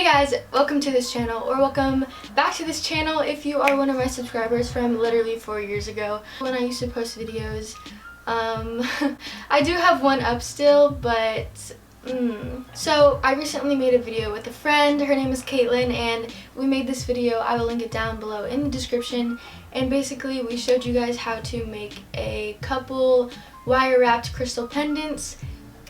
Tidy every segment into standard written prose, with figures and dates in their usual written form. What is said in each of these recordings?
Hey guys, welcome to this channel, or welcome back to this channel if you are one of my subscribers from literally 4 years ago when I used to post videos. I do have one up still, but so I recently made a video with a friend. Her name is Caitlin, and we made this video. I will link it down below in the description. And basically we showed you guys how to make a couple wire wrapped crystal pendants,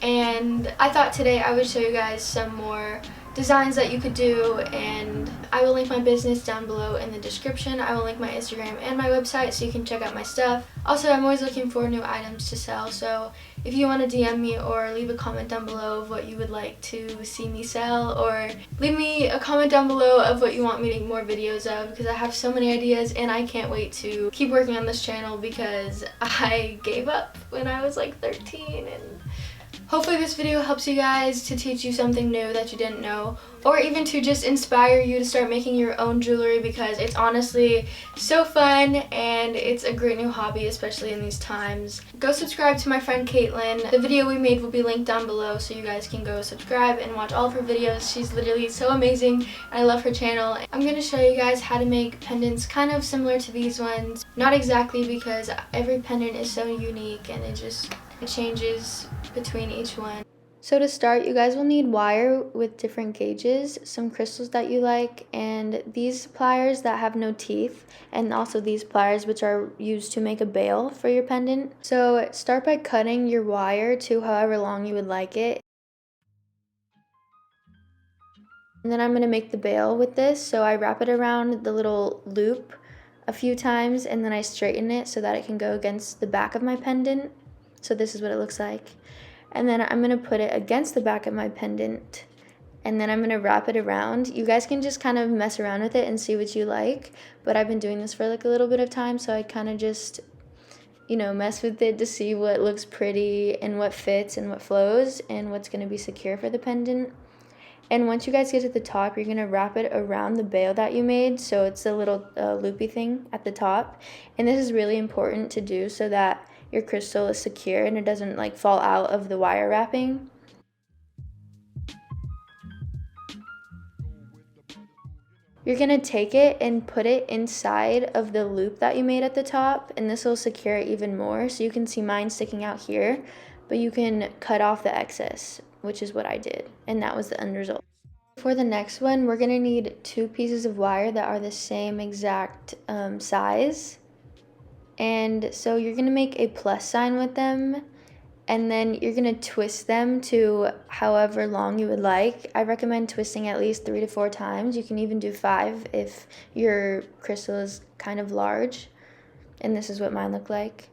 and I thought today I would show you guys some more designs that you could do, and I will link my business down below in the description. I will link my Instagram and my website so you can check out my stuff. Also, I'm always looking for new items to sell, so if you want to DM me or leave a comment down below of what you would like to see me sell, or leave me a comment down below of what you want me to make more videos of, because I have so many ideas and I can't wait to keep working on this channel because I gave up when I was like 13, and hopefully this video helps you guys to teach you something new that you didn't know, or even to just inspire you to start making your own jewelry, because it's honestly so fun and it's a great new hobby, especially in these times. Go subscribe to my friend Caitlin. The video we made will be linked down below so you guys can go subscribe and watch all of her videos. She's literally so amazing. I love her channel. I'm going to show you guys how to make pendants kind of similar to these ones. Not exactly, because every pendant is so unique and it changes between each one. So to start, you guys will need wire with different gauges, some crystals that you like, and these pliers that have no teeth, and also these pliers which are used to make a bail for your pendant. So start by cutting your wire to however long you would like it. And then I'm going to make the bail with this, so I wrap it around the little loop a few times, and then I straighten it so that it can go against the back of my pendant. So this is what it looks like. And then I'm going to put it against the back of my pendant, and then I'm going to wrap it around. You guys can just kind of mess around with it and see what you like, but I've been doing this for like a little bit of time, so I kind of just, you know, mess with it to see what looks pretty and what fits and what flows and what's going to be secure for the pendant. And once you guys get to the top, you're going to wrap it around the bail that you made, so it's a little loopy thing at the top. And this is really important to do so that your crystal is secure and it doesn't like fall out of the wire wrapping. You're gonna take it and put it inside of the loop that you made at the top, and this will secure it even more. So you can see mine sticking out here, but you can cut off the excess, which is what I did, and that was the end result. For the next one, we're gonna need 2 pieces of wire that are the same exact size. And so you're going to make a plus sign with them, and then you're going to twist them to however long you would like. I recommend twisting at least 3 to 4 times. You can even do 5 if your crystal is kind of large. And this is what mine look like.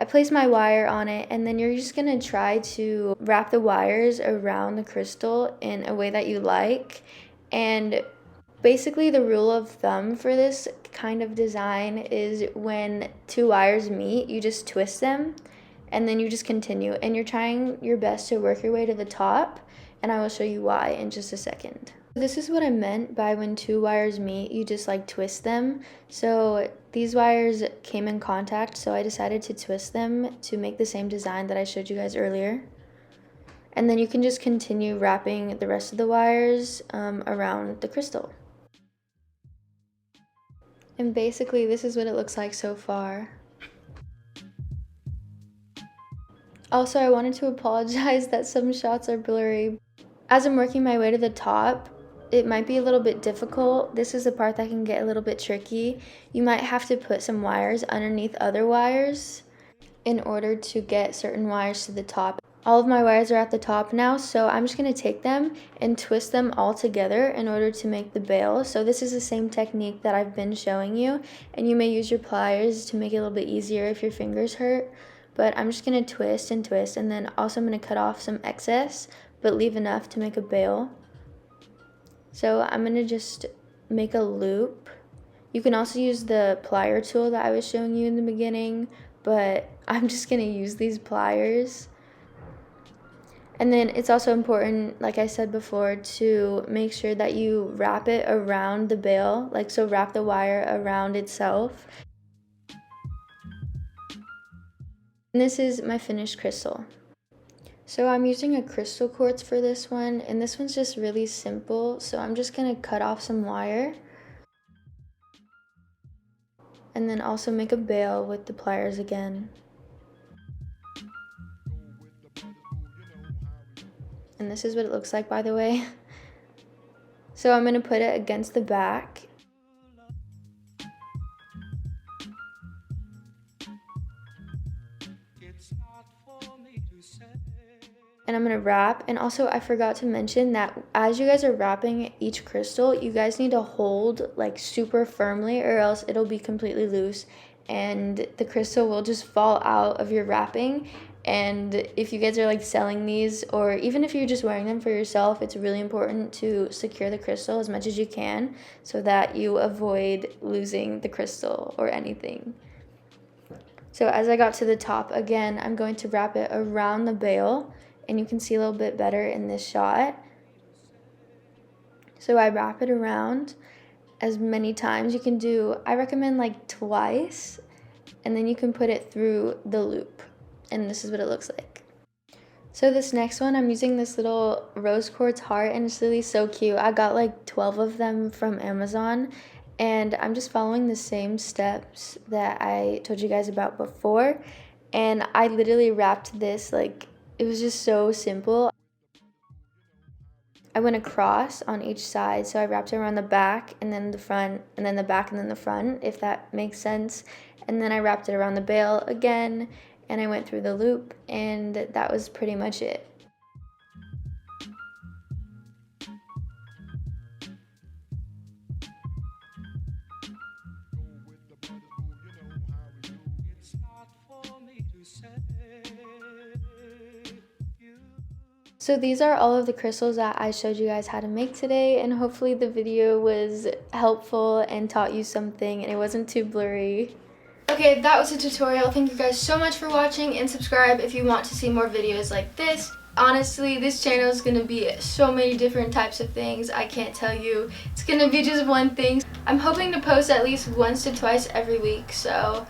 I place my wire on it, and then you're just going to try to wrap the wires around the crystal in a way that you like. And basically the rule of thumb for this kind of design is when 2 wires meet, you just twist them, and then you just continue. And you're trying your best to work your way to the top, and I will show you why in just a second. This is what I meant by when 2 wires meet, you just like twist them. So these wires came in contact, so I decided to twist them to make the same design that I showed you guys earlier. And then you can just continue wrapping the rest of the wires around the crystal. And basically this is what it looks like so far. Also, I wanted to apologize that some shots are blurry. As I'm working my way to the top, it might be a little bit difficult. This is the part that can get a little bit tricky. You might have to put some wires underneath other wires in order to get certain wires to the top. All of my wires are at the top now, so I'm just going to take them and twist them all together in order to make the bail. So this is the same technique that I've been showing you, and you may use your pliers to make it a little bit easier if your fingers hurt. But I'm just going to twist and twist, and then also I'm going to cut off some excess, but leave enough to make a bail. So I'm going to just make a loop. You can also use the plier tool that I was showing you in the beginning, but I'm just going to use these pliers. And then it's also important, like I said before, to make sure that you wrap it around the bail, like so wrap the wire around itself. This is my finished crystal. So I'm using a crystal quartz for this one, and this one's just really simple. So I'm just gonna cut off some wire and then also make a bail with the pliers again. And this is what it looks like, by the way. So I'm gonna put it against the back. And I'm gonna wrap. And also I forgot to mention that as you guys are wrapping each crystal, you guys need to hold like super firmly or else it'll be completely loose and the crystal will just fall out of your wrapping. And if you guys are like selling these, or even if you're just wearing them for yourself, it's really important to secure the crystal as much as you can so that you avoid losing the crystal or anything. So as I got to the top, again, I'm going to wrap it around the bail, and you can see a little bit better in this shot. So I wrap it around as many times you can do. I recommend like twice, and then you can put it through the loop. And this is what it looks like. So this next one, I'm using this little rose quartz heart, and it's really so cute. I got like 12 of them from Amazon, and I'm just following the same steps that I told you guys about before. And I literally wrapped this, like, it was just so simple. I went across on each side, so I wrapped it around the back and then the front and then the back and then the front, if that makes sense. And then I wrapped it around the bail again, and I went through the loop, and that was pretty much it. So these are all of the crystals that I showed you guys how to make today, and hopefully the video was helpful and taught you something and it wasn't too blurry. Okay, that was a tutorial. Thank you guys so much for watching, and subscribe if you want to see more videos like this. Honestly, this channel is going to be so many different types of things. I can't tell you. It's going to be just one thing. I'm hoping to post at least once to twice every week, so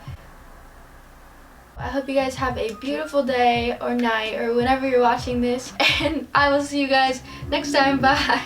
I hope you guys have a beautiful day or night or whenever you're watching this, and I will see you guys next time. Bye!